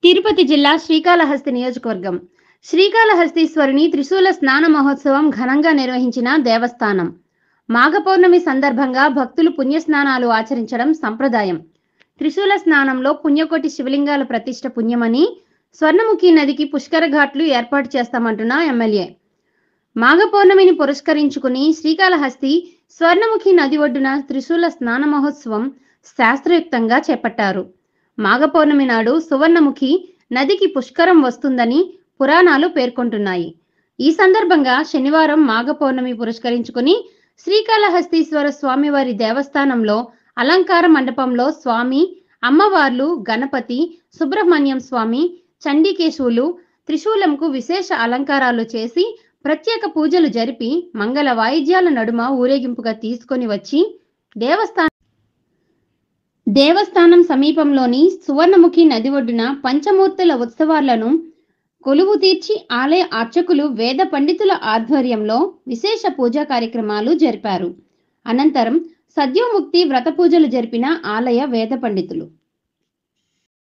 తిరుపతి జిల్లా శ్రీకాళహస్తి నియోజకవర్గం శ్రీకాళహస్తీశ్వరుని త్రిశూల స్నాన మహోత్సవం ఘనంగా నిర్వహించిన దేవస్థానం. మాఘ పౌర్ణమి సందర్భంగా భక్తులు పుణ్యస్నానాలు ఆచరించడం సంప్రదాయం. త్రిశూల స్నానంలో పుణ్యకోటి శివలింగాల ప్రతిష్ఠ పుణ్యమని స్వర్ణముఖి నదికి పుష్కర ఘాట్లు ఏర్పాటు చేస్తామంటున్న ఎమ్మెల్యే. మాఘ పౌర్ణమిని పురస్కరించుకుని శ్రీకాళహస్తి స్వర్ణముఖి నది ఒడ్డున త్రిశూల స్నాన మహోత్సవం శాస్త్రయుక్తంగా చేపట్టారు. మాఘ పౌర్ణమి నాడు సువర్ణముఖి నదికి పుష్కరం వస్తుందని పురాణాలు పేర్కొంటున్నాయి. ఈ సందర్భంగా శనివారం మాఘ పౌర్ణమి పురస్కరించుకుని శ్రీకాళహస్తీశ్వర స్వామివారి దేవస్థానంలో అలంకార మండపంలో స్వామి, అమ్మవార్లు, గణపతి, సుబ్రహ్మణ్యం స్వామి, చండీకేశవులు త్రిశూలంకు విశేష అలంకారాలు చేసి ప్రత్యేక పూజలు జరిపి మంగళ వాయిద్యాల నడుమ ఊరేగింపుగా తీసుకొని వచ్చి దేవస్థానం సమీపంలోని సువర్ణముఖి నది ఒడ్డున పంచమూర్తుల ఉత్సవాలను కొలువు తీర్చి ఆలయ అర్చకులు వేద పండితుల ఆధ్వర్యంలో విశేష పూజా కార్యక్రమాలు జరిపారు. అనంతరం సద్యోముక్తి వ్రత పూజలు జరిపిన ఆలయ వేద పండితులు.